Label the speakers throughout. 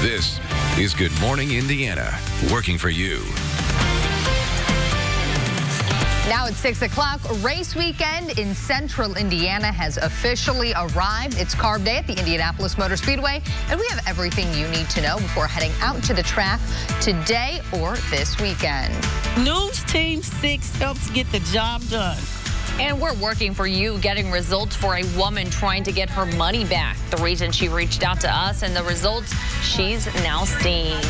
Speaker 1: This is Good Morning Indiana, working for you.
Speaker 2: Now at 6 o'clock, race weekend in central Indiana has officially arrived. It's Carb Day at the Indianapolis Motor Speedway, and we have everything you need to know before heading out to the track today or this weekend.
Speaker 3: News Team 6 helps get the job done.
Speaker 4: And we're working for you, getting results for a woman trying to get her money back. The reason she reached out to us and the results she's now seeing.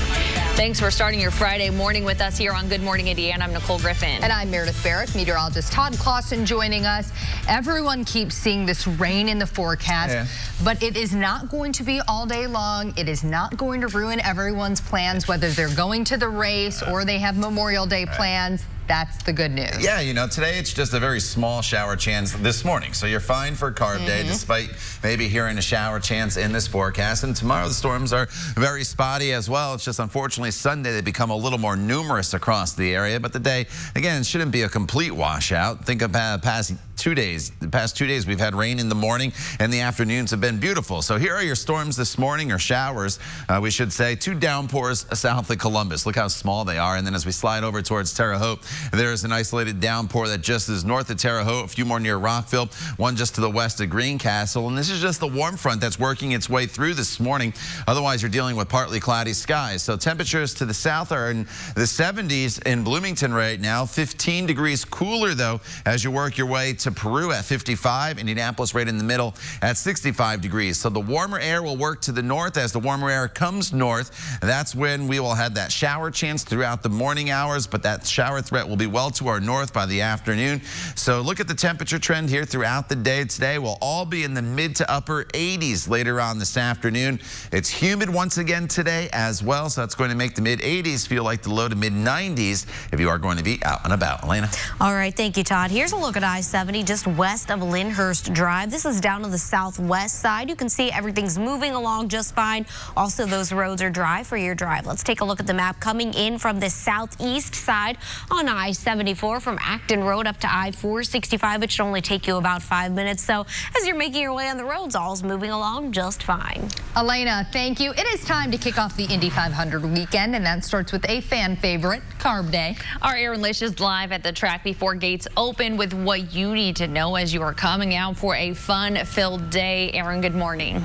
Speaker 4: Thanks for starting your Friday morning with us here on Good Morning Indiana. I'm Nicole Griffin.
Speaker 2: And I'm Meredith Barrett. Meteorologist Todd Clausen joining us. Everyone keeps seeing this rain in the forecast, but it is not going to be all day long. It is not going to ruin everyone's plans, whether they're going to the race or they have Memorial Day plans. That's the good news.
Speaker 5: Yeah, you know, today it's just a very small shower chance this morning. So you're fine for Carb Day, despite maybe hearing a shower chance in this forecast. And tomorrow the storms are very spotty as well. It's just unfortunately Sunday they become a little more numerous across the area. But the day, again, shouldn't be a complete washout. Think of past 2 days. The past 2 days we've had rain in the morning and the afternoons have been beautiful. So here are your storms this morning, or showers, we should say. 2 downpours south of Columbus. Look how small they are. And then as we slide over towards Terre Haute, there's an isolated downpour that just is north of Terre Haute, a few more near Rockville, one just to the west of Greencastle. And this is just the warm front that's working its way through this morning. Otherwise, you're dealing with partly cloudy skies. So temperatures to the south are in the 70s in Bloomington right now. 15 degrees cooler, though, as you work your way to Peru at 55. Indianapolis right in the middle at 65 degrees. So the warmer air will work to the north. As the warmer air comes north, that's when we will have that shower chance throughout the morning hours. But that shower threat will be well to our north by the afternoon. So look at the temperature trend here throughout the day today. We'll all be in the mid to upper 80s later on this afternoon. It's humid once again today as well, so that's going to make the mid 80s feel like the low to mid 90s if you are going to be out and about. Elena.
Speaker 6: All right, thank you, Todd. Here's a look at I-70 just west of Lyndhurst Drive. This is down to the southwest side. You can see everything's moving along just fine. Also, those roads are dry for your drive. Let's take a look at the map coming in from the southeast side on I-74 from Acton Road up to I-465. It should only take you about 5 minutes. So as you're making your way on the roads, all's moving along just fine.
Speaker 2: Elena, thank you. It is time to kick off the Indy 500 weekend, and that starts with a fan favorite, Carb Day.
Speaker 4: Our Aaron Lish is live at the track before gates open with what you need to know as you are coming out for a fun-filled day. Aaron, good morning.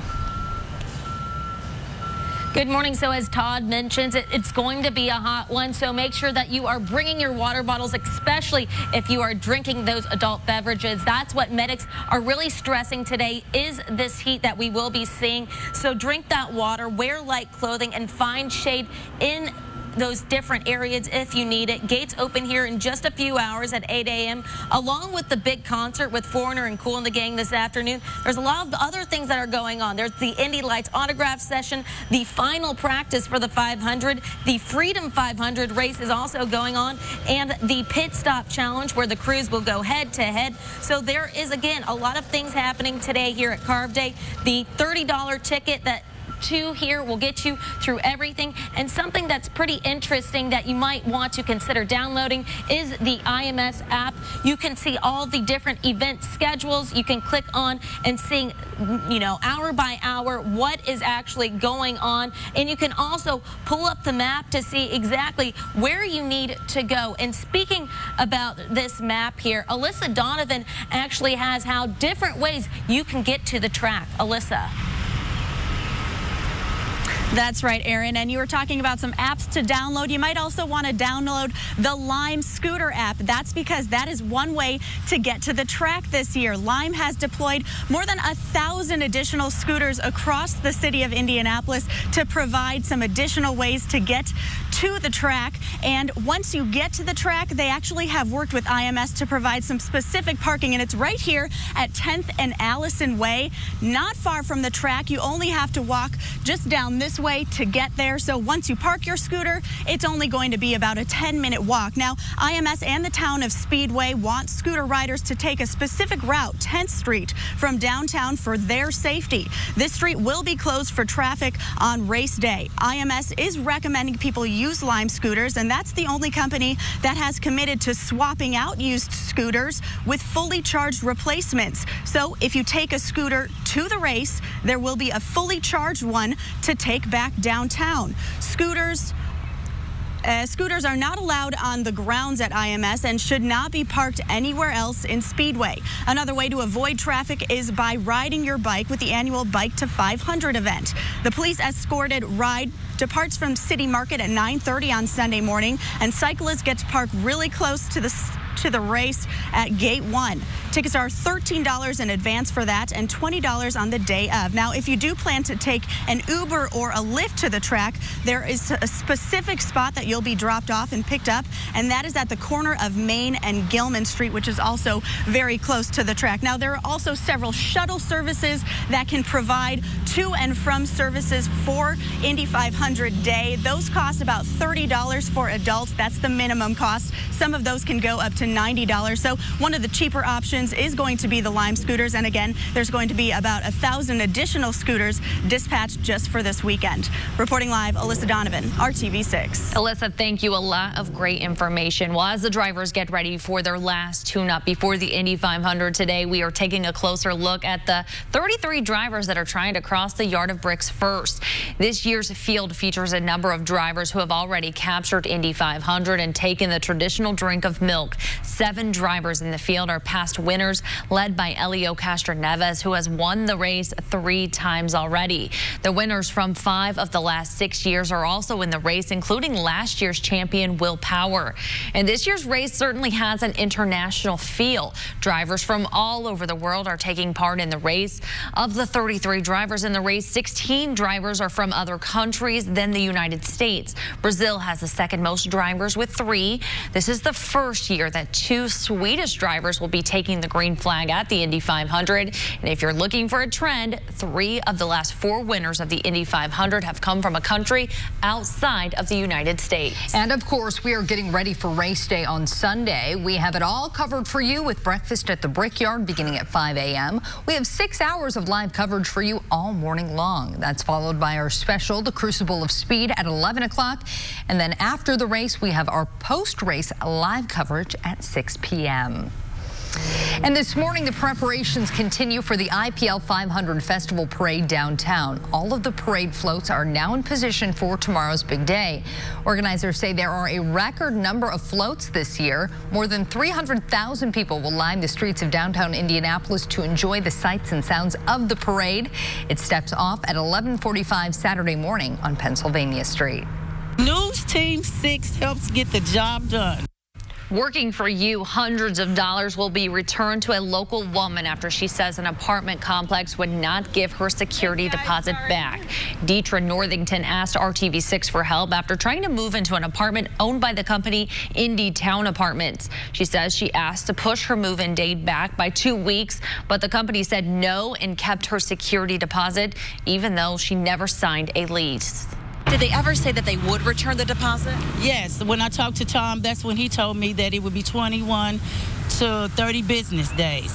Speaker 7: Good morning. So as Todd mentions, it's going to be a hot one, so make sure that you are bringing your water bottles, especially if you are drinking those adult beverages. That's what medics are really stressing today, is this heat that we will be seeing. So drink that water, wear light clothing, and find shade in those different areas if you need it. Gates open here in just a few hours at 8 a.m. along with the big concert with Foreigner and Kool and the Gang this afternoon. There's a lot of other things that are going on. There's the Indy Lights autograph session, the final practice for the 500, the Freedom 500 race is also going on, and the Pit Stop Challenge where the crews will go head to head. So there is, again, a lot of things happening today here at Carb Day. The $30 ticket that here will get you through everything, and something that's pretty interesting that you might want to consider downloading is the IMS app. You can see all the different event schedules. You can click on and seeing, you know, hour by hour what is actually going on, and you can also pull up the map to see exactly where you need to go. And speaking about this map here, Alyssa Donovan actually has how different ways you can get to the track. Alyssa.
Speaker 8: That's right, Aaron. And you were talking about some apps to download. You might also want to download the Lime Scooter app. That's because that is one way to get to the track this year. Lime has deployed more than 1,000 additional scooters across the city of Indianapolis to provide some additional ways to get to the track. And once you get to the track, they actually have worked with IMS to provide some specific parking. And it's right here at 10th and Allison Way, not far from the track. You only have to walk just down this way to get there. So once you park your scooter, it's only going to be about a 10-minute walk. Now, IMS and the town of Speedway want scooter riders to take a specific route, 10th Street, from downtown for their safety. This street will be closed for traffic on race day. IMS is recommending people use Lime scooters, and that's the only company that has committed to swapping out used scooters with fully charged replacements. So if you take a scooter to the race, there will be a fully charged one to take back downtown. Scooters are not allowed on the grounds at IMS and should not be parked anywhere else in Speedway. Another way to avoid traffic is by riding your bike with the annual Bike to 500 event. The police escorted ride departs from City Market at 9:30 on Sunday morning, and cyclists get to park really close to the race at Gate 1. Tickets are $13 in advance for that and $20 on the day of. Now, if you do plan to take an Uber or a Lyft to the track, there is a specific spot that you'll be dropped off and picked up, and that is at the corner of Main and Gilman Street, which is also very close to the track. Now, there are also several shuttle services that can provide to and from services for Indy 500 Day. Those cost about $30 for adults. That's the minimum cost. Some of those can go up to $90. So one of the cheaper options is going to be the Lime scooters. And again, there's going to be about 1,000 additional scooters dispatched just for this weekend. Reporting live, Alyssa Donovan, RTV6.
Speaker 4: Alyssa, thank you. A lot of great information. Well, as the drivers get ready for their last tune-up before the Indy 500 today, we are taking a closer look at the 33 drivers that are trying to cross the Yard of Bricks first. This year's field features a number of drivers who have already captured Indy 500 and taken the traditional drink of milk. 7 drivers in the field are past winners, led by Elio Castroneves, who has won the race 3 times already. The winners from 5 of the last 6 years are also in the race, including last year's champion Will Power. And this year's race certainly has an international feel. Drivers from all over the world are taking part in the race. Of the 33 drivers in the race, 16 drivers are from other countries than the United States. Brazil has the second most drivers with 3. This is the first year that 2 Swedish drivers will be taking the green flag at the Indy 500. And if you're looking for a trend, 3 of the last 4 winners of the Indy 500 have come from a country outside of the United States.
Speaker 2: And of course, we are getting ready for race day on Sunday. We have it all covered for you with breakfast at the Brickyard beginning at 5 a.m. We have 6 hours of live coverage for you all morning long. That's followed by our special, The Crucible of Speed, at 11 o'clock. And then after the race, we have our post-race live coverage at 6 p.m. And this morning, the preparations continue for the IPL 500 Festival Parade downtown. All of the parade floats are now in position for tomorrow's big day. Organizers say there are a record number of floats this year. More than 300,000 people will line the streets of downtown Indianapolis to enjoy the sights and sounds of the parade. It steps off at 11:45 Saturday morning on Pennsylvania Street.
Speaker 3: News Team 6 helps get the job done.
Speaker 4: Working for you, hundreds of dollars will be returned to a local woman after she says an apartment complex would not give her security deposit back. Deetra Northington asked RTV6 for help after trying to move into an apartment owned by the company Indy Town Apartments. She says she asked to push her move-in date back by 2 weeks, but the company said no and kept her security deposit, even though she never signed a lease.
Speaker 9: Did they ever say that they would return the deposit?
Speaker 3: Yes, when I talked to Tom, that's when he told me that it would be 21 to 30 business days.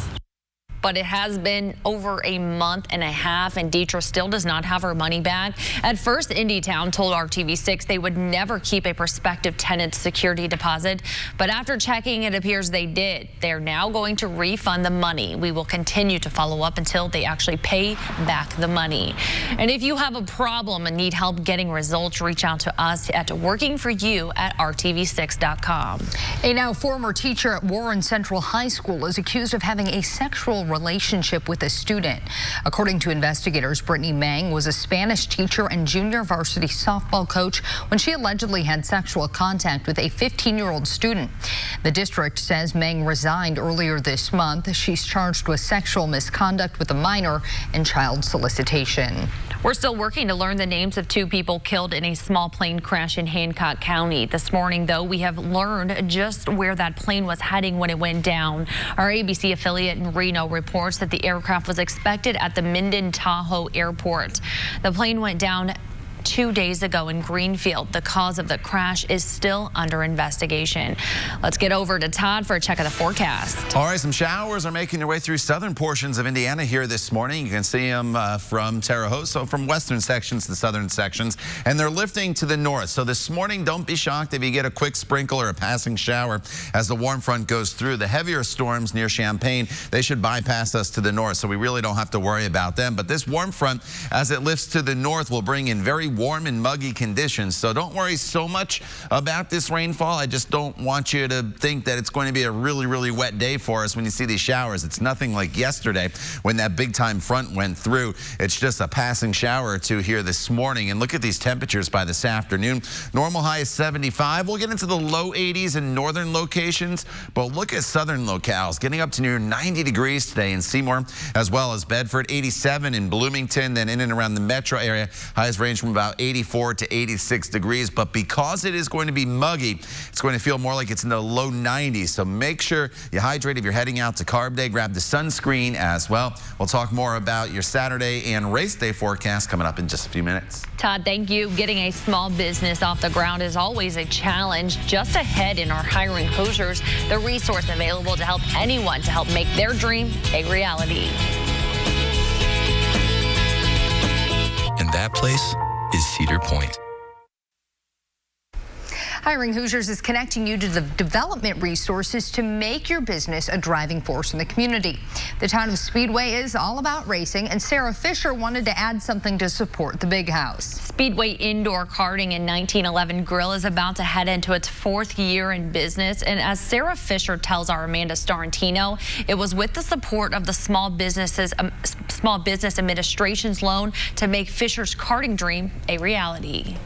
Speaker 4: But it has been over a month and a half, and Deetra still does not have her money back. At first, Indy Town told RTV6 they would never keep a prospective tenant's security deposit. But after checking, it appears they did. They're now going to refund the money. We will continue to follow up until they actually pay back the money. And if you have a problem and need help getting results, reach out to us at workingforyou@rtv6.com.
Speaker 2: A now former teacher at Warren Central High School is accused of having a sexual relationship with a student. According to investigators, Brittany Mang was a Spanish teacher and junior varsity softball coach when she allegedly had sexual contact with a 15-year-old student. The district says Mang resigned earlier this month. She's charged with sexual misconduct with a minor and child solicitation.
Speaker 4: We're still working to learn the names of 2 people killed in a small plane crash in Hancock County. This morning, though, we have learned just where that plane was heading when it went down. Our ABC affiliate in Reno reports that the aircraft was expected at the Minden Tahoe Airport. The plane went down 2 days ago in Greenfield. The cause of the crash is still under investigation. Let's get over to Todd for a check of the forecast.
Speaker 5: All right, some showers are making their way through southern portions of Indiana here this morning. You can see them from Terre Haute, so from western sections to southern sections, and they're lifting to the north. So this morning, don't be shocked if you get a quick sprinkle or a passing shower as the warm front goes through. The heavier storms near Champaign, they should bypass us to the north, so we really don't have to worry about them. But this warm front, as it lifts to the north, will bring in very warm and muggy conditions. So don't worry so much about this rainfall. I just don't want you to think that it's going to be a really, really wet day for us when you see these showers. It's nothing like yesterday when that big time front went through. It's just a passing shower or two here this morning. And look at these temperatures by this afternoon. Normal high is 75. We'll get into the low 80s in northern locations, but look at southern locales getting up to near 90 degrees today in Seymour, as well as Bedford, 87 in Bloomington, then in and around the metro area. Highs range from about 84 to 86 degrees, but because it is going to be muggy, it's going to feel more like it's in the low 90s. So make sure you hydrate if you're heading out to Carb Day. Grab the sunscreen as well. We'll talk more about your Saturday and race day forecast coming up in just a few minutes.
Speaker 4: Todd, thank you. Getting a small business off the ground is always a challenge. Just ahead in our Hiring Hoosiers, the resource available to help anyone to help make their dream a reality.
Speaker 1: And that place is Cedar Point.
Speaker 2: Hiring Hoosiers is connecting you to the development resources to make your business a driving force in the community. The town of Speedway is all about racing, and Sarah Fisher wanted to add something to support the big house.
Speaker 4: Speedway Indoor Karting and 1911 Grill is about to head into its 4th year in business, and as Sarah Fisher tells our Amanda Starantino, it was with the support of the Small Business Administration's loan to make Fisher's karting dream a reality.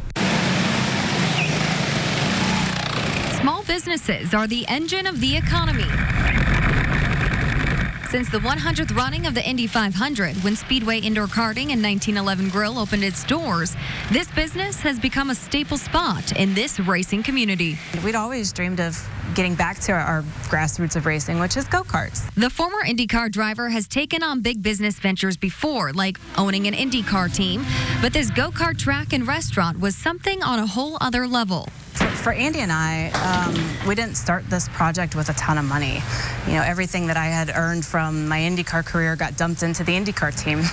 Speaker 10: Small businesses are the engine of the economy. Since the 100th running of the Indy 500, when Speedway Indoor Karting and 1911 Grill opened its doors, this business has become a staple spot in this racing community.
Speaker 11: We'd always dreamed of getting back to our grassroots of racing, which is go-karts.
Speaker 10: The former IndyCar driver has taken on big business ventures before, like owning an IndyCar team, but this go-kart track and restaurant was something on a whole other level.
Speaker 11: For Andy and I, we didn't start this project with a ton of money. You know, everything that I had earned from my IndyCar career got dumped into the IndyCar team.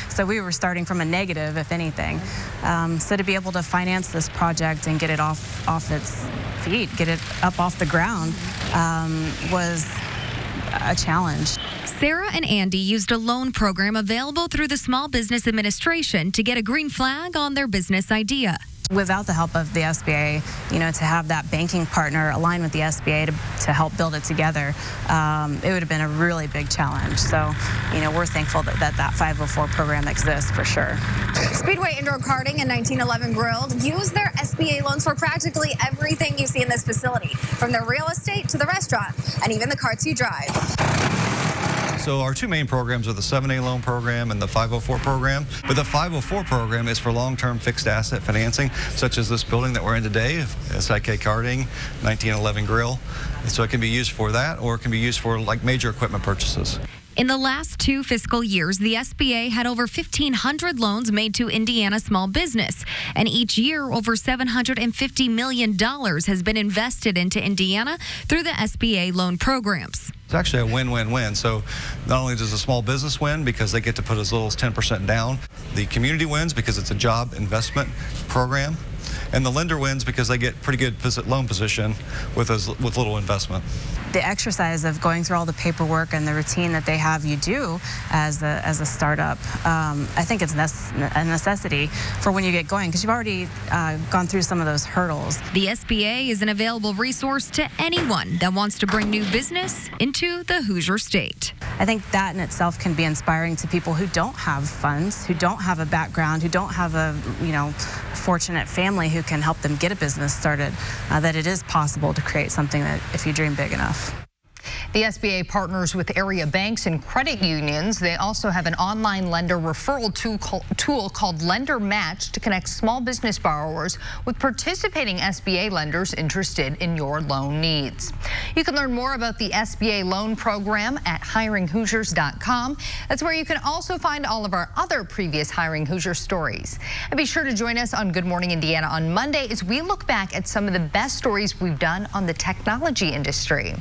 Speaker 11: So we were starting from a negative, if anything. So to be able to finance this project and get it off its feet, get it up off the ground, was a challenge.
Speaker 10: Sarah and Andy used a loan program available through the Small Business Administration to get a green flag on their business idea.
Speaker 11: Without the help of the SBA, you know, to have that banking partner align with the SBA to help build it together, it would have been a really big challenge. So, you know, we're thankful that 504 program exists for sure.
Speaker 12: Speedway Indoor Karting and 1911 Grill use their SBA loans for practically everything you see in this facility, from the real estate to the restaurant and even the carts you drive.
Speaker 13: So our two main programs are the 7A loan program and the 504 program. But the 504 program is for long-term fixed asset financing, such as this building that we're in today, SIK Karting, 1911 Grill. And so it can be used for that, or it can be used for like major equipment purchases.
Speaker 10: In the last 2 fiscal years, the SBA had over 1,500 loans made to Indiana small business. And each year, over $750 million has been invested into Indiana through the SBA loan programs.
Speaker 13: It's actually a win-win-win. So not only does the small business win because they get to put as little as 10% down, the community wins because it's a job investment program, and the lender wins because they get pretty good loan position with little investment.
Speaker 11: The exercise of going through all the paperwork and the routine that they have you do as a startup, I think it's a necessity for when you get going, because you've already gone through some of those hurdles.
Speaker 10: The SBA is an available resource to anyone that wants to bring new business into the Hoosier State.
Speaker 11: I think that in itself can be inspiring to people who don't have funds, who don't have a background, who don't have a fortunate family who can help them get a business started, that it is possible to create something that if you dream big enough.
Speaker 2: The SBA partners with area banks and credit unions. They also have an online lender referral tool called Lender Match to connect small business borrowers with participating SBA lenders interested in your loan needs. You can learn more about the SBA loan program at hiringhoosiers.com. That's where you can also find all of our other previous Hiring Hoosiers stories. And be sure to join us on Good Morning Indiana on Monday as we look back at some of the best stories we've done on the technology industry.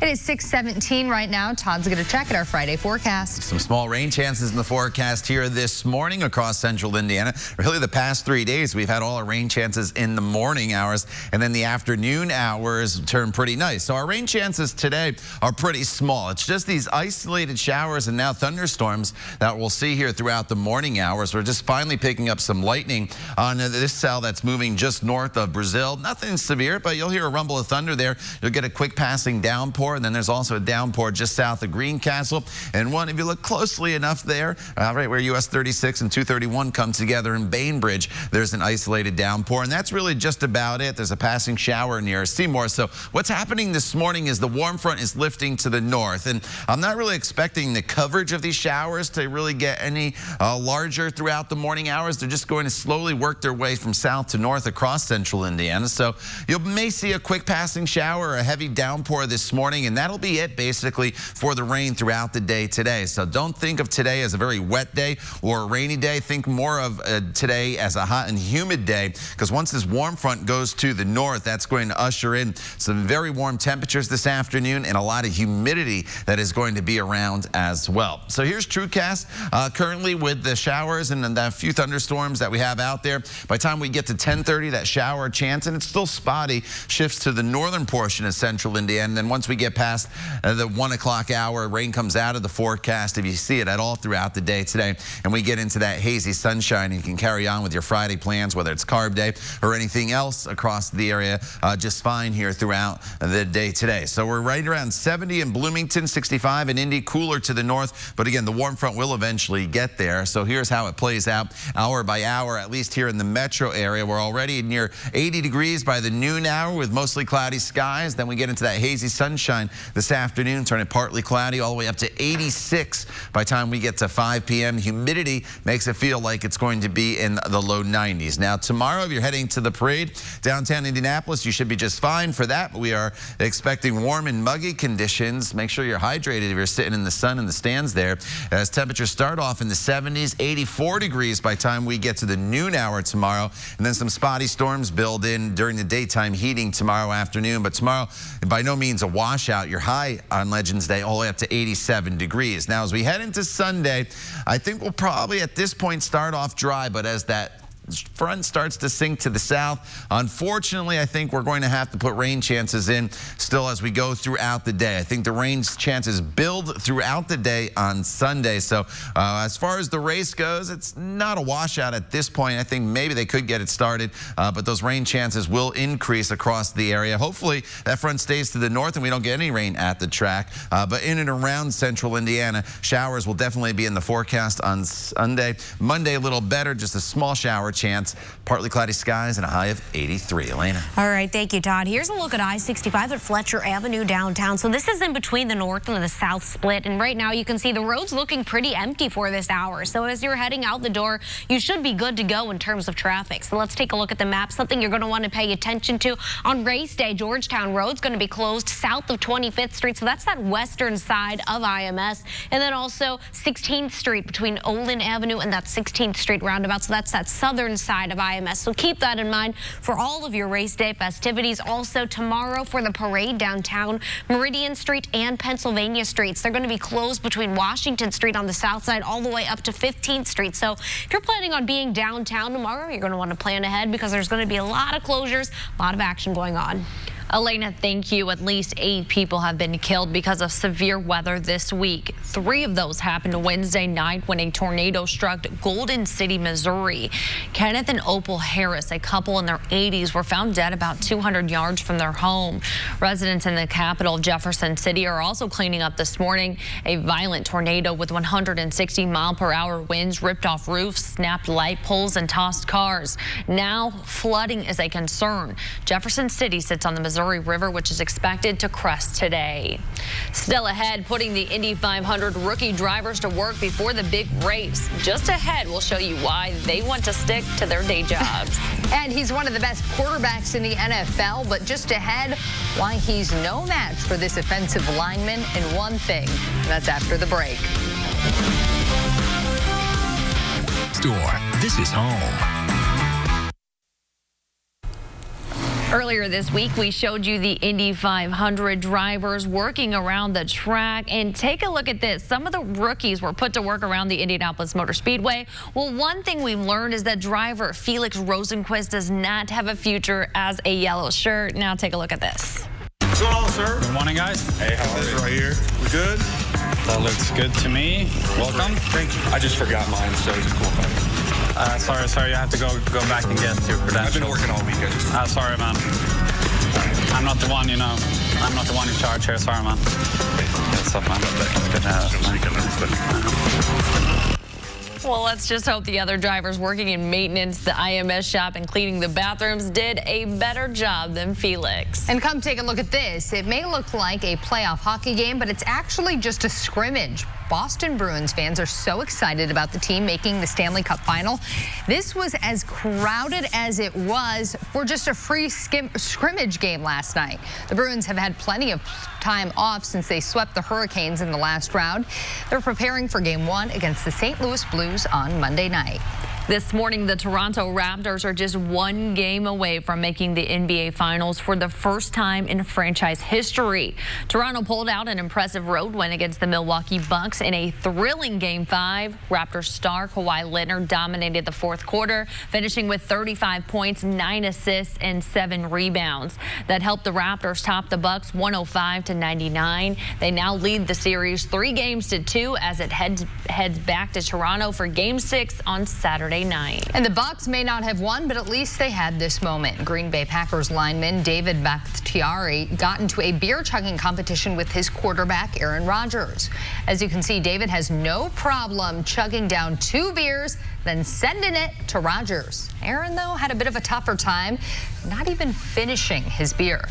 Speaker 2: It is 6 17 right now. Todd's going to check at our Friday forecast.
Speaker 5: Some small rain chances in the forecast here this morning across central Indiana. Really, the past 3 days, we've had all our rain chances in the morning hours, and then the afternoon hours turn pretty nice. So our rain chances today are pretty small. It's just these isolated showers and now thunderstorms that we'll see here throughout the morning hours. We're just finally picking up some lightning on this cell that's moving just north of Brazil. Nothing severe, but you'll hear a rumble of thunder there. You'll get a quick passing downpour, and then there's also a downpour just south of Greencastle. And one, if you look closely enough there, right where US 36 and 231 come together in Bainbridge, there's an isolated downpour, and that's really just about it. There's a passing shower near Seymour. So what's happening this morning is the warm front is lifting to the north, and I'm not really expecting the coverage of these showers to really get any larger throughout the morning hours. They're just going to slowly work their way from south to north across central Indiana. So you may see a quick passing shower or a heavy downpour this morning, and that'll be it basically for the rain throughout the day today. So don't think of today as a very wet day or a rainy day. Think more of today as a hot and humid day, because once this warm front goes to the north, that's going to usher in some very warm temperatures this afternoon and a lot of humidity that is going to be around as well. So here's TrueCast currently with the showers and the few thunderstorms that we have out there. By the time we get to 10:30, that shower chance, and it's still spotty, shifts to the northern portion of central Indiana. And then once we get past the 1 o'clock hour, rain comes out of the forecast, if you see it at all throughout the day today, and we get into that hazy sunshine, and you can carry on with your Friday plans, whether it's carb day or anything else across the area, just fine here throughout the day today. So we're right around 70 in Bloomington, 65 in Indy, cooler to the north, but again, the warm front will eventually get there. So here's how it plays out hour by hour, at least here in the metro area. We're already near 80 degrees by the noon hour with mostly cloudy skies. Then we get into that hazy sunshine this afternoon, turn it partly cloudy all the way up to 86 by the time we get to 5 p.m. Humidity makes it feel like it's going to be in the low 90s. Now tomorrow, if you're heading to the parade downtown Indianapolis, you should be just fine for that. But we are expecting warm and muggy conditions. Make sure you're hydrated if you're sitting in the sun in the stands there, as temperatures start off in the 70s, 84 degrees by the time we get to the noon hour tomorrow, and then some spotty storms build in during the daytime heating tomorrow afternoon. But tomorrow, by no means a washout. Your high on Legends Day all the way up to 87 degrees. Now, as we head into Sunday, I think we'll probably at this point start off dry, but as that front starts to sink to the south, unfortunately, I think we're going to have to put rain chances in still as we go throughout the day. I think the rain chances build throughout the day on Sunday. So as far as the race goes, it's not a washout at this point. I think maybe they could get it started, but those rain chances will increase across the area. Hopefully that front stays to the north and we don't get any rain at the track. But in and around central Indiana, showers will definitely be in the forecast on Sunday. Monday, a little better, just a small shower chance, partly cloudy skies and a high of 83. Elena.
Speaker 6: All right, thank you, Todd. Here's a look at I-65 at Fletcher Avenue downtown. So this is in between the north and the south split, and right now you can see the road's looking pretty empty for this hour. So as you're heading out the door, you should be good to go in terms of traffic. So let's take a look at the map. Something you're going to want to pay attention to on race day. Georgetown Road's going to be closed south of 25th Street. So that's that western side of IMS, and then also 16th Street between Olin Avenue and that 16th Street roundabout. So that's that southern side of IMS. So keep that in mind for all of your race day festivities. Also tomorrow for the parade downtown, Meridian Street and Pennsylvania Streets, they're going to be closed between Washington Street on the south side all the way up to 15th Street. So if you're planning on being downtown tomorrow, you're going to want to plan ahead because there's going to be a lot of closures, a lot of action going on.
Speaker 4: Elena, thank you. At least 8 people have been killed because of severe weather this week. 3 of those happened Wednesday night when a tornado struck Golden City, Missouri. Kenneth and Opal Harris, a couple in their 80s, were found dead about 200 yards from their home. Residents in the capital, Jefferson City, are also cleaning up this morning. A violent tornado with 160-mile-per-hour winds ripped off roofs, snapped light poles, and tossed cars. Now flooding is a concern. Jefferson City sits on the Missouri River, which is expected to crest today. Still ahead, putting the Indy 500 rookie drivers to work before the big race. Just ahead, we'll show you why they want to stick to their day jobs.
Speaker 2: And he's one of the best quarterbacks in the NFL, but just ahead, why he's no match for this offensive lineman in one thing. That's after the break.
Speaker 1: Store. This is home.
Speaker 4: Earlier this week, we showed you the Indy 500 drivers working around the track. And take a look at this. Some of the rookies were put to work around the Indianapolis Motor Speedway. Well, one thing we've learned is that driver Felix Rosenqvist does not have a future as a yellow shirt. Now take a look at this.
Speaker 14: What's going on, sir?
Speaker 15: Good morning, guys.
Speaker 14: Hey, how are you? Right here. We good?
Speaker 15: That looks good to me. Welcome.
Speaker 14: Thank you. I just forgot mine, so it's a cool thing.
Speaker 15: Sorry, you have to go back and get your credentials.
Speaker 14: I've been working all week.
Speaker 15: Sorry, man. I'm not the one, I'm not the one in charge here. Sorry, man. What's up, man? Good to have you.
Speaker 4: Well, let's just hope the other drivers working in maintenance, the IMS shop, and cleaning the bathrooms did a better job than Felix.
Speaker 2: And come take a look at this. It may look like a playoff hockey game, but it's actually just a scrimmage. Boston Bruins fans are so excited about the team making the Stanley Cup final. This was as crowded as it was for just a free scrimmage game last night. The Bruins have had plenty of time off since they swept the Hurricanes in the last round. They're preparing for Game 1 against the St. Louis Blues on Monday night.
Speaker 4: This morning, the Toronto Raptors are just one game away from making the NBA Finals for the first time in franchise history. Toronto pulled out an impressive road win against the Milwaukee Bucks in a thrilling Game 5. Raptors star Kawhi Leonard dominated the fourth quarter, finishing with 35 points, 9 assists, and 7 rebounds. That helped the Raptors top the Bucks 105-99. They now lead the series 3-2 as it heads back to Toronto for Game 6 on Saturday night.
Speaker 2: And the Bucks may not have won, but at least they had this moment. Green Bay Packers lineman David Bakhtiari got into a beer chugging competition with his quarterback Aaron Rodgers. As you can see, David has no problem chugging down 2 beers, then sending it to Rodgers. Aaron, though, had a bit of a tougher time, not even finishing his beer.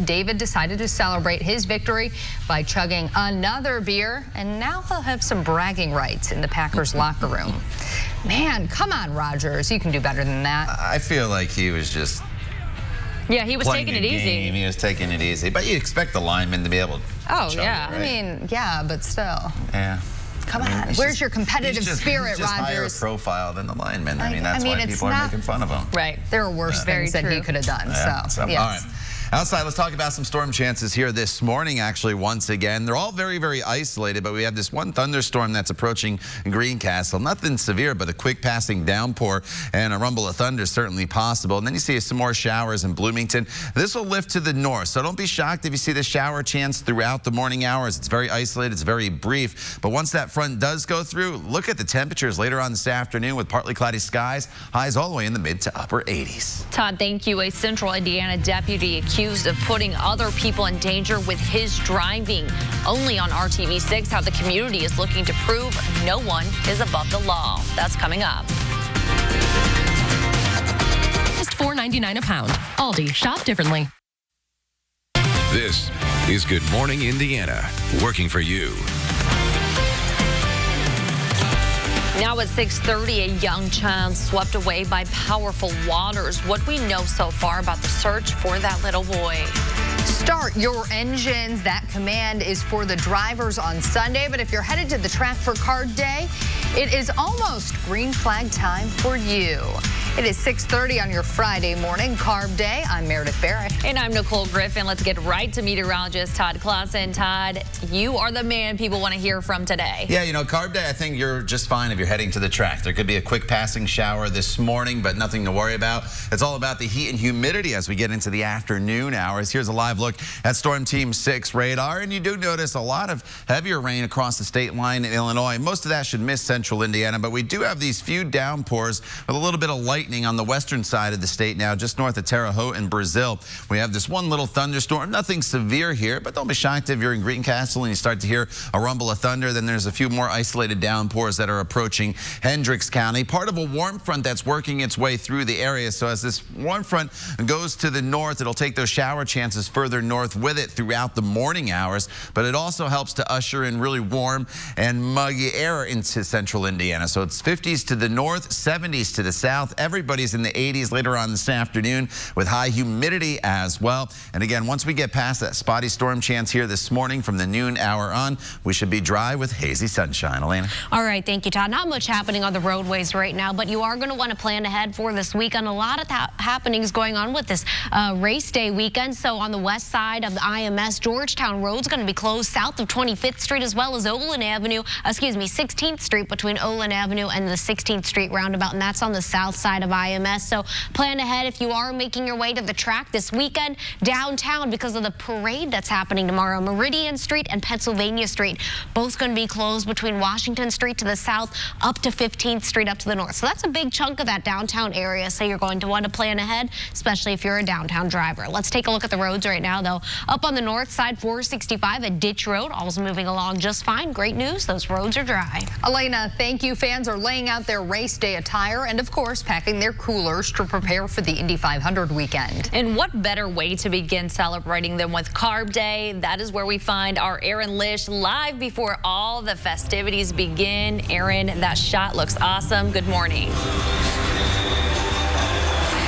Speaker 2: David decided to celebrate his victory by chugging another beer, and now he'll have some bragging rights in the Packers locker room. Man, come on, Rodgers. You can do better than that.
Speaker 5: I feel like he was just
Speaker 4: Yeah, he was taking it easy.
Speaker 5: He was taking it easy. But you expect the lineman to be able to chug
Speaker 2: yeah.
Speaker 5: it, right?
Speaker 2: I mean, yeah, but still.
Speaker 5: Yeah.
Speaker 2: Come on. Where's your competitive spirit,
Speaker 5: he's just
Speaker 2: Rodgers?
Speaker 5: Higher profile than the lineman. I mean, that's why people are making fun of him.
Speaker 2: Right. There are worse things that he could have done.
Speaker 5: Yeah,
Speaker 2: so
Speaker 5: All
Speaker 2: yes.
Speaker 5: right. Outside, let's talk about some storm chances here this morning, actually, once again. They're all very, very isolated, but we have this one thunderstorm that's approaching Greencastle. Nothing severe, but a quick passing downpour and a rumble of thunder is certainly possible. And then you see some more showers in Bloomington. This will lift to the north, so don't be shocked if you see the shower chance throughout the morning hours. It's very isolated. It's very brief. But once that front does go through, look at the temperatures later on this afternoon with partly cloudy skies. Highs all the way in the mid to upper 80s.
Speaker 4: Todd, thank you. A Central Indiana deputy accused of putting other people in danger with his driving. Only on RTV6 how the community is looking to prove no one is above the law. That's coming up.
Speaker 16: Just $4.99 a pound. Aldi. Shop differently.
Speaker 1: This is Good Morning Indiana, working for you.
Speaker 4: Now at 6:30, a young child swept away by powerful waters. What we know so far about the search for that little boy.
Speaker 2: Start your engines. That command is for the drivers on Sunday. But if you're headed to the track for Card Day, it is almost green flag time for you. It is 6:30 on your Friday morning, Carb Day. I'm Meredith Barrett.
Speaker 4: And I'm Nicole Griffin. Let's get right to meteorologist Todd Clausen. Todd, you are the man people want to hear from today.
Speaker 5: Yeah, you know, Carb Day, I think you're just fine if you're heading to the track. There could be a quick passing shower this morning, but nothing to worry about. It's all about the heat and humidity as we get into the afternoon hours. Here's a live look at Storm Team 6 radar, and you do notice a lot of heavier rain across the state line in Illinois. Most of that should miss central Indiana, but we do have these few downpours with a little bit of lightning on the western side of the state now, just north of Terre Haute and Brazil. We have this one little thunderstorm. Nothing severe here, but don't be shocked if you're in Greencastle and you start to hear a rumble of thunder. Then there's a few more isolated downpours that are approaching Hendricks County. Part of a warm front that's working its way through the area. So as this warm front goes to the north, it'll take those shower chances further north with it throughout the morning hours. But it also helps to usher in really warm and muggy air into central Indiana. So it's 50s to the north, 70s to the south. everybody's in the 80s later on this afternoon with high humidity as well. And again, once we get past that spotty storm chance here this morning from the noon hour on, we should be dry with hazy sunshine. Elena?
Speaker 6: All right, thank you, Todd. Not much happening on the roadways right now, but you are going to want to plan ahead for this weekend. A lot of happenings going on with this race day weekend. So on the west side of the IMS, Georgetown Road's going to be closed south of 25th Street as well as Olin Avenue, 16th Street between Olin Avenue and the 16th Street roundabout, and that's on the south side of IMS. So plan ahead if you are making your way to the track this weekend downtown because of the parade that's happening tomorrow. Meridian Street and Pennsylvania Street, both going to be closed between Washington Street to the south up to 15th Street up to the north. So that's a big chunk of that downtown area. So you're going to want to plan ahead, especially if you're a downtown driver. Let's take a look at the roads right now, though. Up on the north side, 465 at Ditch Road, all's moving along just fine. Great news, those roads are dry.
Speaker 2: Elena, thank you. Fans are laying out their race day attire and, of course, packing their coolers to prepare for the Indy 500 weekend.
Speaker 4: And what better way to begin celebrating than with Carb Day? That is where we find our Aaron Lish live before all the festivities begin. Aaron, that shot looks awesome. Good morning.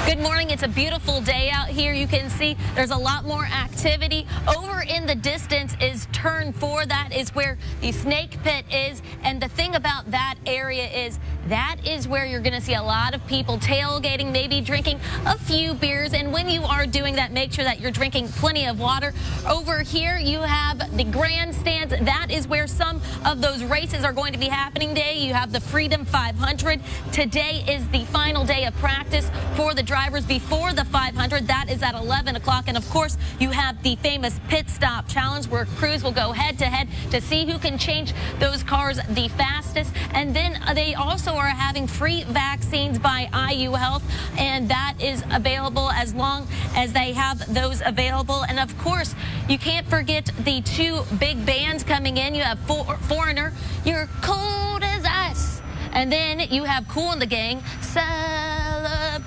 Speaker 7: Good morning. It's a beautiful day out here. You can see there's a lot more activity. Over in the distance is turn 4. That is where the snake pit is. And the thing about that area is that is where you're going to see a lot of people tailgating, maybe drinking a few beers. And when you are doing that, make sure that you're drinking plenty of water. Over here, you have the grandstands. That is where some of those races are going to be happening today. You have the Freedom 500. Today is the final day of practice for the drivers before the 500. That is at 11 o'clock. And of course, you have the famous pit stop challenge where crews will go head to head to see who can change those cars the fastest. And then they also are having free vaccines by IU Health, and that is available as long as they have those available. And of course, you can't forget the 2 big bands coming in. You have Foreigner, You're Cold as Ice, and then you have Kool and the Gang, Celebrations.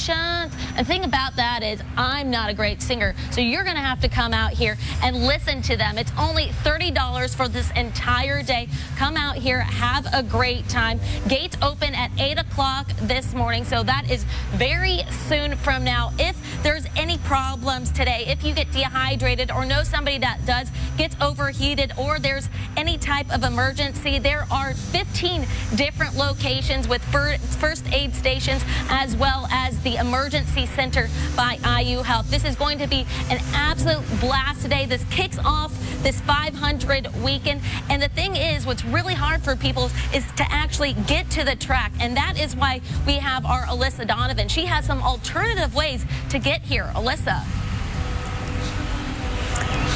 Speaker 7: And the thing about that is I'm not a great singer, so you're going to have to come out here and listen to them. It's only $30 for this entire day. Come out here, have a great time. Gates open at 8 o'clock this morning, so that is very soon from now. If there's any problems today, if you get dehydrated or know somebody that does, gets overheated, or there's any type of emergency, there are 15 different locations with first aid stations as well as the emergency center by IU Health. This is going to be an absolute blast today. This kicks off this 500 weekend. And the thing is, what's really hard for people is to actually get to the track. And that is why we have our Alyssa Donovan. She has some alternative ways to get here. Alyssa.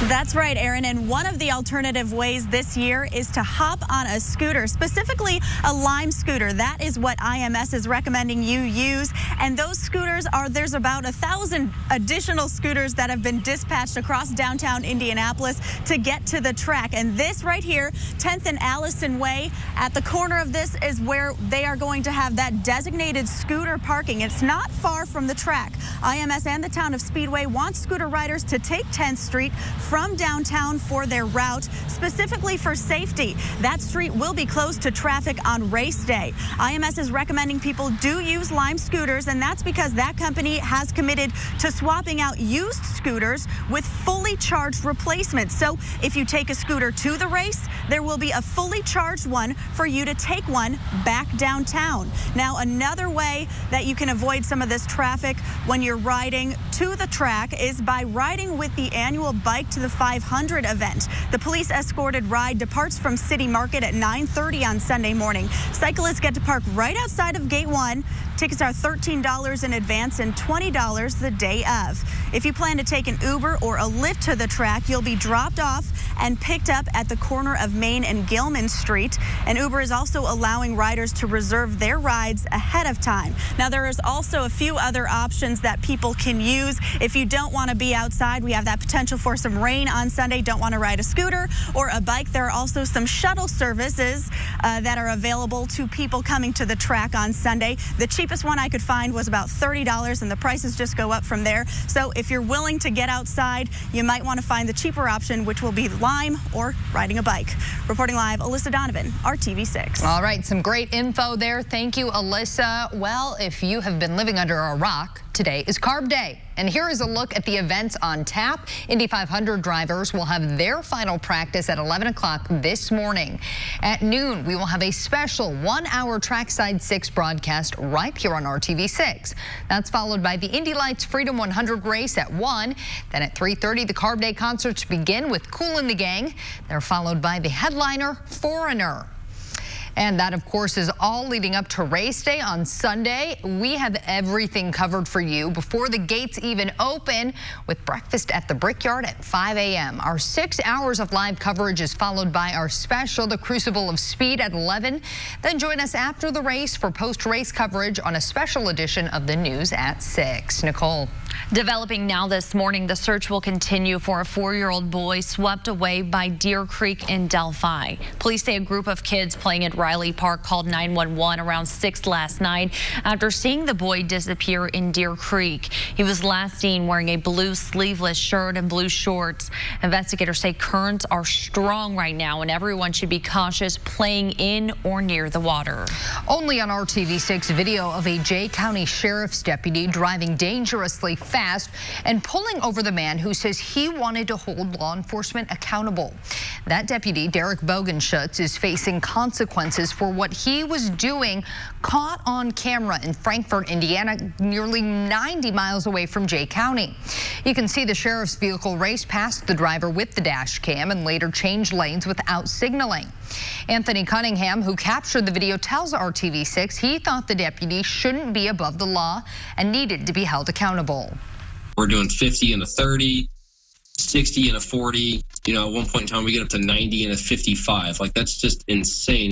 Speaker 8: That's right, Aaron. And one of the alternative ways this year is to hop on a scooter, specifically a Lime scooter. That is what IMS is recommending you use. And those scooters there's about 1,000 additional scooters that have been dispatched across downtown Indianapolis to get to the track. And this right here, 10th and Allison Way, at the corner of this is where they are going to have that designated scooter parking. It's not far from the track. IMS and the town of Speedway want scooter riders to take 10th Street from downtown for their route, specifically for safety. That street will be closed to traffic on race day. IMS is recommending people do use Lime scooters, and that's because that company has committed to swapping out used scooters with fully charged replacements. So if you take a scooter to the race, there will be a fully charged one for you to take one back downtown. Now, another way that you can avoid some of this traffic when you're riding to the track is by riding with the annual Bike to the 500 event. The police escorted ride departs from City Market at 9:30 on Sunday morning. Cyclists get to park right outside of Gate 1. Tickets are $13 in advance and $20 the day of. If you plan to take an Uber or a Lyft to the track, you'll be dropped off and picked up at the corner of Main and Gilman Street. And Uber is also allowing riders to reserve their rides ahead of time. Now, there is also a few other options that people can use. If you don't want to be outside, we have that potential for some rain on Sunday, don't want to ride a scooter or a bike, there are also some shuttle services that are available to people coming to the track on Sunday. The cheapest one I could find was about $30, and the prices just go up from there. So if you're willing to get outside, you might want to find the cheaper option, which will be Lime or riding a bike. Reporting live, Alyssa Donovan, RTV6.
Speaker 2: All right, some great info there. Thank you, Alyssa. Well, if you have been living under a rock, today is Carb Day. And here is a look at the events on tap. Indy 500 drivers will have their final practice at 11 o'clock this morning. At noon, we will have a special 1-hour Trackside 6 broadcast right here on RTV6. That's followed by the Indy Lights Freedom 100 race at 1. Then at 3:30, the Carb Day concerts begin with Kool and the Gang. They're followed by the headliner, Foreigner. And that, of course, is all leading up to race day on Sunday. We have everything covered for you before the gates even open with breakfast at the Brickyard at 5 a.m. Our 6 hours of live coverage is followed by our special, The Crucible of Speed, at 11. Then join us after the race for post-race coverage on a special edition of the news at 6. Nicole.
Speaker 4: Developing now this morning, the search will continue for a 4-year-old boy swept away by Deer Creek in Delphi. Police say a group of kids playing at Riley Park called 911 around 6 last night after seeing the boy disappear in Deer Creek. He was last seen wearing a blue sleeveless shirt and blue shorts. Investigators say currents are strong right now and everyone should be cautious playing in or near the water.
Speaker 2: Only on RTV6, video of a Jay County Sheriff's deputy driving dangerously fast and pulling over the man who says he wanted to hold law enforcement accountable. That deputy, Derek Bogenschutz, is facing consequences for what he was doing, caught on camera in Frankfort, Indiana, nearly 90 miles away from Jay County. You can see the sheriff's vehicle race past the driver with the dash cam and later change lanes without signaling. Anthony Cunningham, who captured the video, tells RTV6 he thought the deputy shouldn't be above the law and needed to be held accountable.
Speaker 17: We're doing 50 and a 30, 60 and a 40. You know, at one point in time, we get up to 90 and a 55. Like, that's just insane.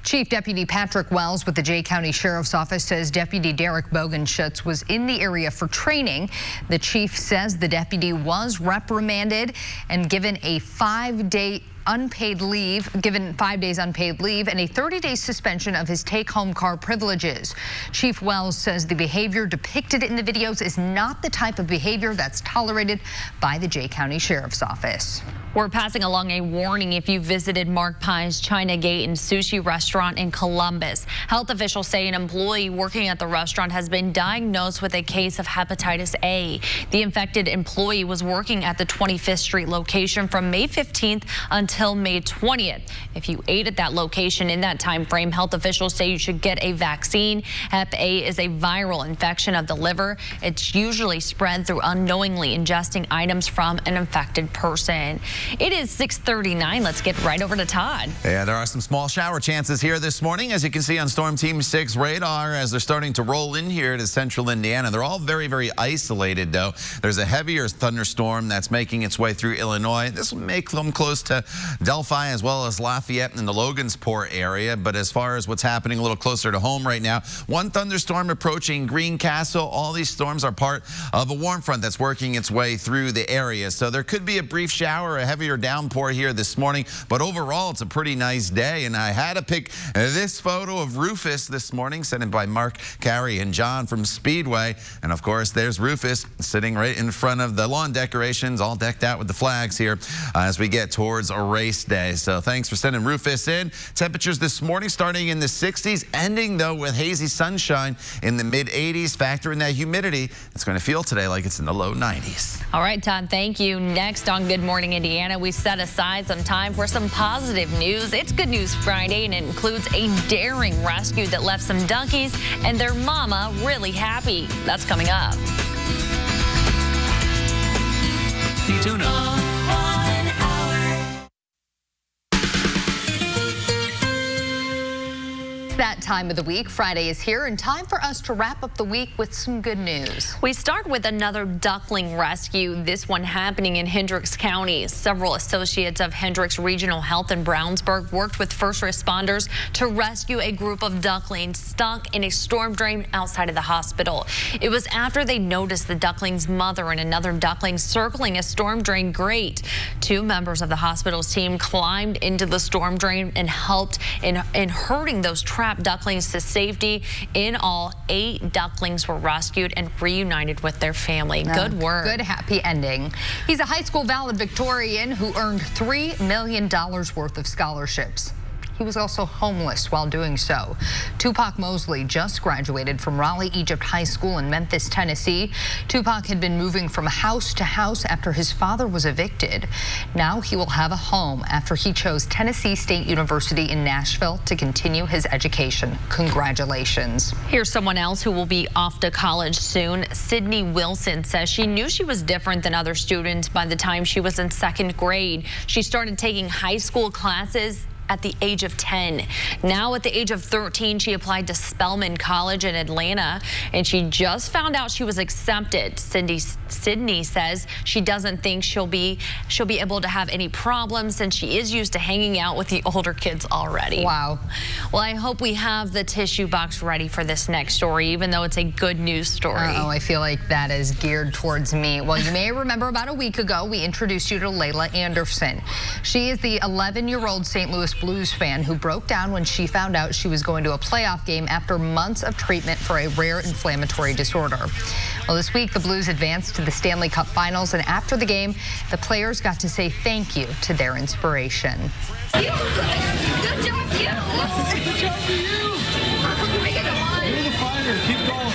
Speaker 2: Chief Deputy Patrick Wells with the Jay County Sheriff's Office says Deputy Derek Bogenschutz was in the area for training. The chief says the deputy was reprimanded and given a 5-day unpaid leave, given 5 days unpaid leave and a 30-day suspension of his take-home car privileges. Chief Wells says the behavior depicted in the videos is not the type of behavior that's tolerated by the Jay County Sheriff's Office.
Speaker 4: We're passing along a warning if you visited Mark Pie's China Gate and Sushi restaurant in Columbus. Health officials say an employee working at the restaurant has been diagnosed with a case of hepatitis A. The infected employee was working at the 25th Street location from May 15th until May 20th. If you ate at that location in that time frame, health officials say you should get a vaccine. Hep A is a viral infection of the liver. It's usually spread through unknowingly ingesting items from an infected person. It is 6:39. Let's get right over to Todd.
Speaker 5: Yeah, there are some small shower chances here this morning, as you can see on Storm Team 6 radar as they're starting to roll in here to central Indiana. They're all very, very isolated, though. There's a heavier thunderstorm that's making its way through Illinois. This will make them close to Delphi as well as Lafayette and the Logansport area. But as far as what's happening a little closer to home right now, one thunderstorm approaching Greencastle. All these storms are part of a warm front that's working its way through the area. So there could be a brief shower, a heavier downpour here this morning, but overall it's a pretty nice day. And I had to pick this photo of Rufus this morning, sent in by Mark, Carrie, and John from Speedway. And of course there's Rufus sitting right in front of the lawn decorations, all decked out with the flags here as we get towards a race day. So thanks for sending Rufus in. Temperatures this morning starting in the 60s, ending though with hazy sunshine in the mid 80s. Factor in that humidity. It's going to feel today like it's in the low 90s.
Speaker 4: All right, Todd, thank you. Next on Good Morning Indiana, we set aside some time for some positive news. It's Good News Friday, and it includes a daring rescue that left some donkeys and their mama really happy. That's coming up.
Speaker 1: Stay tuned.
Speaker 2: That that time of the week. Friday is here and time for us to wrap up the week with some good news.
Speaker 4: We start with another duckling rescue, this one happening in Hendricks County. Several associates of Hendricks Regional Health in Brownsburg worked with first responders to rescue a group of ducklings stuck in a storm drain outside of the hospital. It was after they noticed the duckling's mother and another duckling circling a storm drain grate. 2 members of the hospital's team climbed into the storm drain and helped in herding those trapped ducklings to safety. In all, 8 ducklings were rescued and reunited with their family. Good work.
Speaker 2: Good happy ending. He's a high school valedictorian who earned $3 million worth of scholarships. He was also homeless while doing so. Tupac Mosley just graduated from Raleigh Egypt High School in Memphis, Tennessee. Tupac had been moving from house to house after his father was evicted. Now he will have a home after he chose Tennessee State University in Nashville to continue his education. Congratulations.
Speaker 4: Here's someone else who will be off to college soon. Sydney Wilson says she knew she was different than other students by the time she was in 2nd grade. She started taking high school classes at the age of 10. Now at the age of 13, she applied to Spelman College in Atlanta, and she just found out she was accepted. Sydney says she doesn't think she'll be able to have any problems since she is used to hanging out with the older kids already.
Speaker 2: Wow.
Speaker 4: Well, I hope we have the tissue box ready for this next story, even though it's a good news story.
Speaker 2: I feel like that is geared towards me. Well, you may remember about a week ago, we introduced you to Layla Anderson. She is the 11-year-old St. Louis Blues fan who broke down when she found out she was going to a playoff game after months of treatment for a rare inflammatory disorder. Well, this week the Blues advanced to the Stanley Cup Finals, and after the game, the players got to say thank you to their inspiration.
Speaker 18: Good job, you. Good job for you. You're the fighter. Keep going.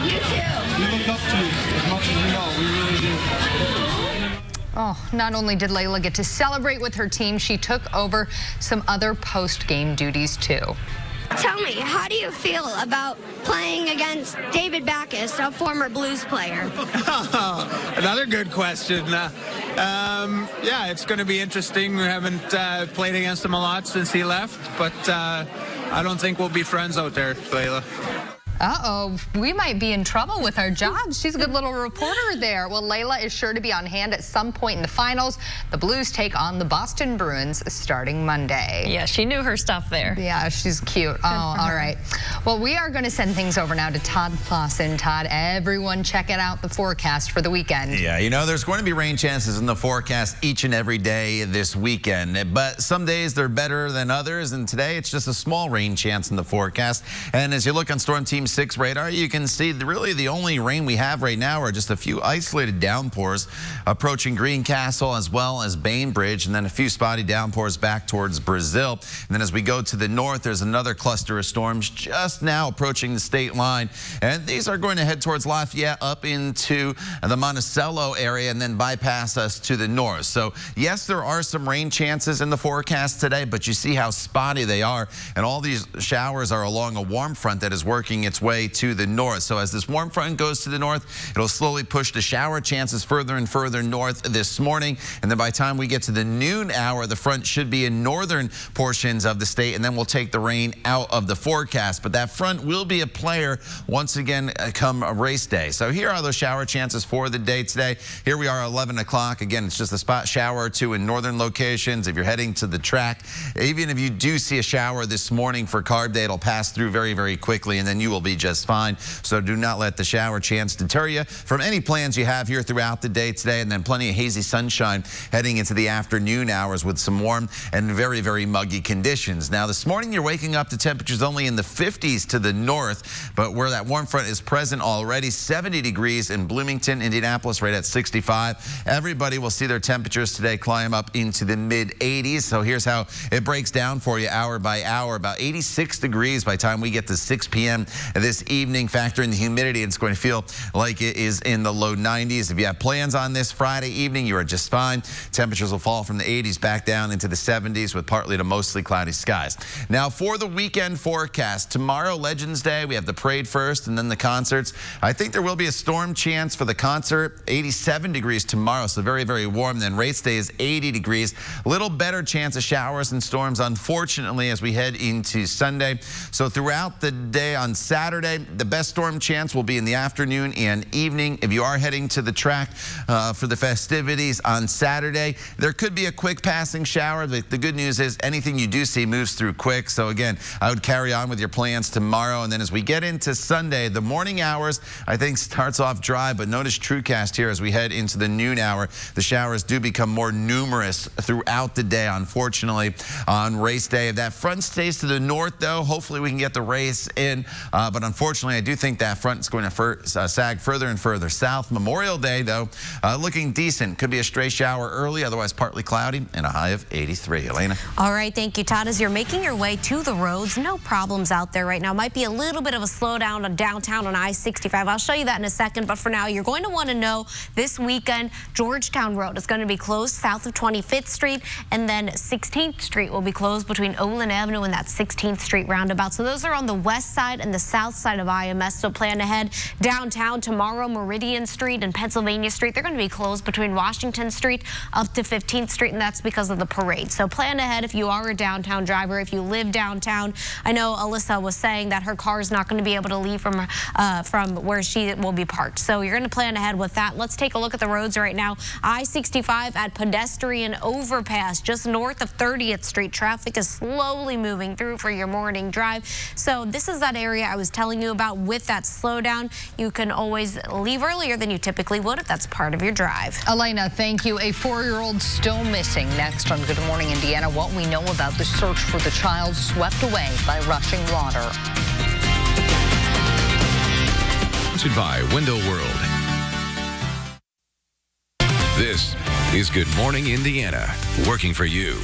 Speaker 18: You too. We look up to you as much as you know. We really do.
Speaker 2: Oh, not only did Layla get to celebrate with her team, she took over some other post-game duties too.
Speaker 19: Tell me, how do you feel about playing against David Backes, a former Blues player?
Speaker 20: Another good question. Yeah, it's going to be interesting. We haven't played against him a lot since he left, but I don't think we'll be friends out there, Layla.
Speaker 2: Uh-oh, we might be in trouble with our jobs. She's a good little reporter there. Well, Layla is sure to be on hand at some point in the finals. The Blues take on the Boston Bruins starting Monday.
Speaker 4: Yeah, she knew her stuff there.
Speaker 2: Yeah, she's cute. Oh, all right. Well, we are going to send things over now to Todd Clausen. Todd, everyone checking out the forecast for the weekend.
Speaker 5: Yeah, you know, there's going to be rain chances in the forecast each and every day this weekend, but some days they're better than others, and today it's just a small rain chance in the forecast. And as you look on Storm Team 6 radar, you can see really the only rain we have right now are just a few isolated downpours approaching Greencastle as well as Bainbridge, and then a few spotty downpours back towards Brazil. And then as we go to the north, there's another cluster of storms just now approaching the state line, and these are going to head towards Lafayette up into the Monticello area and then bypass us to the north. So yes, there are some rain chances in the forecast today, but you see how spotty they are, and all these showers are along a warm front that is working its way to the north. So as this warm front goes to the north, it'll slowly push the shower chances further and further north this morning. And then by the time we get to the noon hour, the front should be in northern portions of the state, and then we'll take the rain out of the forecast. But that front will be a player once again come race day. So here are those shower chances for the day today. Here we are 11 o'clock. Again, it's just a spot shower or two in northern locations. If you're heading to the track, even if you do see a shower this morning for carb day, it'll pass through very, very quickly, and then you will be just fine. So do not let the shower chance deter you from any plans you have here throughout the day today. And then plenty of hazy sunshine heading into the afternoon hours with some warm and very, very muggy conditions. Now this morning you're waking up to temperatures only in the 50s to the north, but where that warm front is present already, 70 degrees in Bloomington, Indianapolis, right at 65. Everybody will see their temperatures today climb up into the mid 80s. So here's how it breaks down for you hour by hour. About 86 degrees by the time we get to 6 p.m. this evening. Factor in the humidity. It's going to feel like it is in the low 90s. If you have plans on this Friday evening, you are just fine. Temperatures will fall from the 80s back down into the 70s with partly to mostly cloudy skies. Now for the weekend forecast. Tomorrow, Legends Day, we have the parade first and then the concerts. I think there will be a storm chance for the concert. 87 degrees tomorrow, so very, very warm. Then race day is 80 degrees. A little better chance of showers and storms, unfortunately, as we head into Sunday. So throughout the day on Saturday, the best storm chance will be in the afternoon and evening. If you are heading to the track for the festivities on Saturday, there could be a quick passing shower. The good news is anything you do see moves through quick. So again, I would carry on with your plans tomorrow. And then as we get into Sunday, the morning hours, I think starts off dry, but notice TrueCast here as we head into the noon hour. The showers do become more numerous throughout the day, unfortunately, on race day. If that front stays to the north, though, hopefully we can get the race in. But unfortunately, I do think that front is going to sag further and further south. Memorial Day, though, looking decent. Could be a stray shower early, otherwise partly cloudy, and a high of 83. Elena?
Speaker 6: All right, thank you, Todd. As you're making your way to the roads, no problems out there right now. Might be a little bit of a slowdown on downtown on I-65. I'll show you that in a second, but for now, you're going to want to know this weekend, Georgetown Road is going to be closed south of 25th Street, and then 16th Street will be closed between Olin Avenue and that 16th Street roundabout. So those are on the west side and the south side of IMS, so plan ahead. Downtown tomorrow, Meridian Street and Pennsylvania Street, they're going to be closed between Washington Street up to 15th Street, and that's because of the parade. So plan ahead if you are a downtown driver, if you live downtown. I know Alyssa was saying that her car is not going to be able to leave from where she will be parked. So you're going to plan ahead with that. Let's take a look at the roads right now. I-65 at pedestrian overpass just north of 30th Street. Traffic is slowly moving through for your morning drive. So this is that area I was telling you about with that slowdown. You can always leave earlier than you typically would if that's part of your drive.
Speaker 2: Elena, thank you. A 4-year-old still missing. Next on Good Morning Indiana, what we know about the search for the child swept away by rushing water.
Speaker 1: Sponsored by Window World. This is Good Morning Indiana, working for you.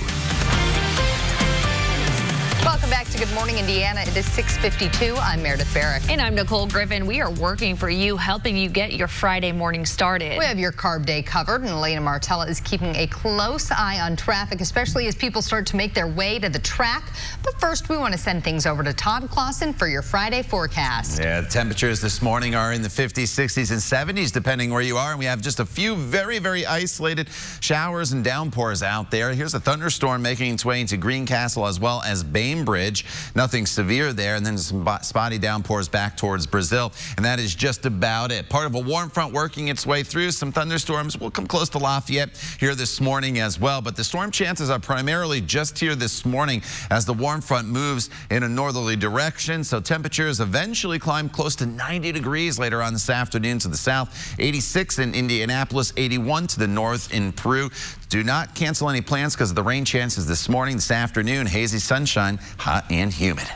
Speaker 2: Welcome back to Good Morning Indiana. It is 6:52. I'm Meredith Barrick.
Speaker 4: And I'm Nicole Griffin. We are working for you, helping you get your Friday morning started.
Speaker 2: We have your carb day covered, and Elena Martella is keeping a close eye on traffic, especially as people start to make their way to the track. But first, we want to send things over to Todd Clausen for your Friday forecast.
Speaker 5: Yeah, the temperatures this morning are in the 50s, 60s, and 70s, depending where you are. And we have just a few very, very isolated showers and downpours out there. Here's a thunderstorm making its way into Greencastle as well as Bainbridge. Nothing severe there, and then some spotty downpours back towards Brazil, and that is just about it. Part of a warm front working its way through. Some thunderstorms will come close to Lafayette here this morning as well, but the storm chances are primarily just here this morning as the warm front moves in a northerly direction, so temperatures eventually climb close to 90 degrees later on this afternoon to the south. 86 in Indianapolis, 81 to the north in Peru. Do not cancel any plans because of the rain chances this morning, this afternoon. Hazy sunshine, hot and humid.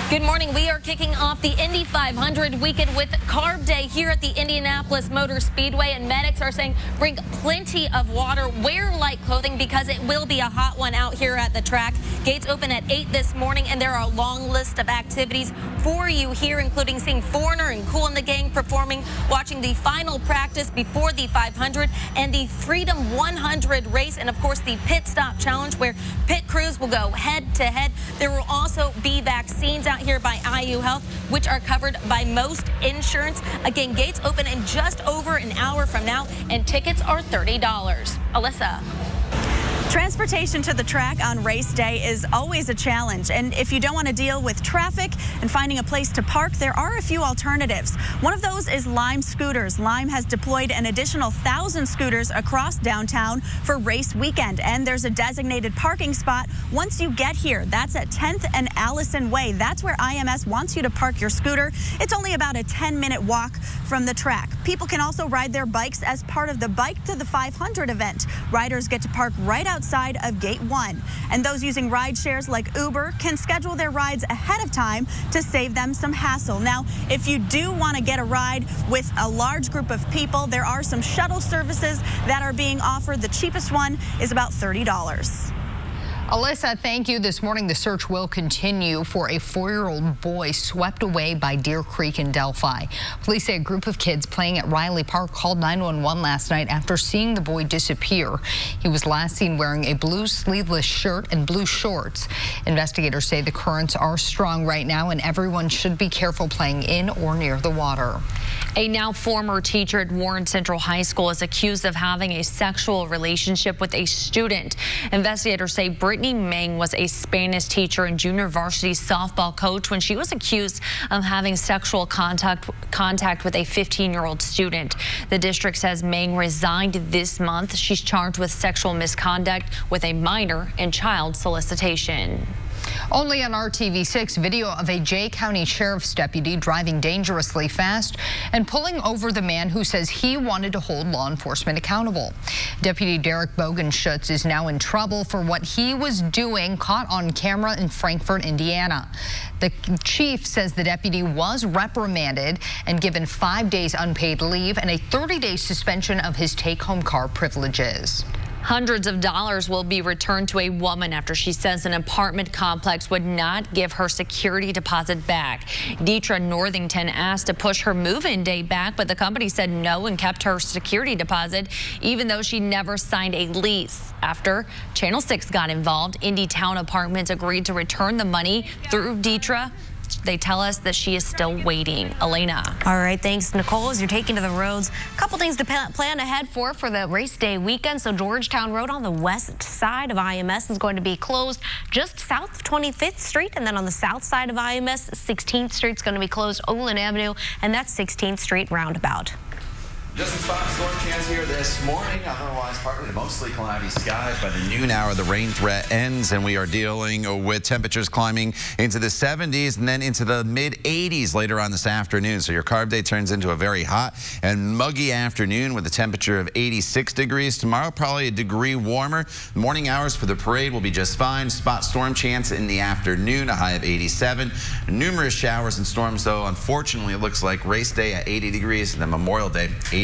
Speaker 7: Good morning. We are kicking off the Indy 500 weekend with Carb Day here at the Indianapolis Motor Speedway, and medics are saying bring plenty of water, wear light clothing because it will be a hot one out here at the track. Gates open at 8 this morning, and there are a long list of activities for you here, including seeing Foreigner and Kool and the Gang performing, watching the final practice before the 500 and the Freedom 100 race, and of course the Pit Stop Challenge where pit crews will go head to head. There will also be vaccines out here by IU Health, which are covered by most insurance. Again, gates open in just over an hour from now, and tickets are $30. Alyssa.
Speaker 8: Transportation to the track on race day is always a challenge, and if you don't want to deal with traffic and finding a place to park, there are a few alternatives. One of those is Lime Scooters. Lime has deployed an additional 1,000 scooters across downtown for race weekend, and there's a designated parking spot once you get here. That's at 10th and Allison Way. That's where IMS wants you to park your scooter. It's only about a 10-minute walk from the track. People can also ride their bikes as part of the Bike to the 500 event. Riders get to park right outside of Gate 1. And those using ride shares like Uber can schedule their rides ahead of time to save them some hassle. Now, if you do want to get a ride with a large group of people, there are some shuttle services that are being offered. The cheapest one is about $30.
Speaker 2: Alyssa, thank you. This morning, the search will continue for a 4-year-old boy swept away by Deer Creek in Delphi. Police say a group of kids playing at Riley Park called 911 last night after seeing the boy disappear. He was last seen wearing a blue sleeveless shirt and blue shorts. Investigators say the currents are strong right now and everyone should be careful playing in or near the water.
Speaker 4: A now former teacher at Warren Central High School is accused of having a sexual relationship with a student. Investigators say Brittany Meng was a Spanish teacher and junior varsity softball coach when she was accused of having sexual contact with a 15-year-old student. The district says Meng resigned this month. She's charged with sexual misconduct with a minor and child solicitation.
Speaker 2: Only on RTV6, video of a Jay County Sheriff's deputy driving dangerously fast and pulling over the man who says he wanted to hold law enforcement accountable. Deputy Derek Bogenschutz is now in trouble for what he was doing, caught on camera in Frankfort, Indiana. The chief says the deputy was reprimanded and given 5 days unpaid leave and a 30-day suspension of his take-home car privileges.
Speaker 4: Hundreds of dollars will be returned to a woman after she says an apartment complex would not give her security deposit back. Deetra Northington asked to push her move-in date back, but the company said no and kept her security deposit, even though she never signed a lease. After Channel 6 got involved, Indy Town Apartments agreed to return the money through Deetra. They tell us that she is still waiting. Elena.
Speaker 6: All right, thanks, Nicole. As you're taking to the roads, a couple things to plan ahead for the race day weekend. So Georgetown Road on the west side of IMS is going to be closed just south of 25th Street. And then on the south side of IMS, 16th Street is going to be closed, Olin Avenue, and that's 16th Street roundabout.
Speaker 5: Just a spot storm chance here this morning. Otherwise, partly to mostly cloudy skies. By the noon hour, the rain threat ends, and we are dealing with temperatures climbing into the 70s and then into the mid-80s later on this afternoon. So your carb day turns into a very hot and muggy afternoon with a temperature of 86 degrees. Tomorrow, probably a degree warmer. Morning hours for the parade will be just fine. Spot storm chance in the afternoon, a high of 87. Numerous showers and storms, though. Unfortunately, it looks like race day at 80 degrees and then Memorial Day 83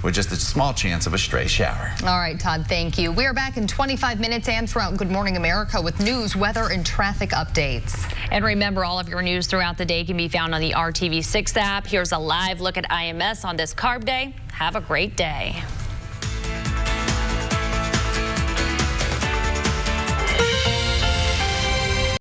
Speaker 5: with just a small chance of a stray shower.
Speaker 2: All right, Todd, thank you. We are back in 25 minutes and throughout Good Morning America with news, weather, and traffic updates.
Speaker 4: And remember, all of your news throughout the day can be found on the RTV6 app. Here's a live look at IMS on this carb day. Have a great day.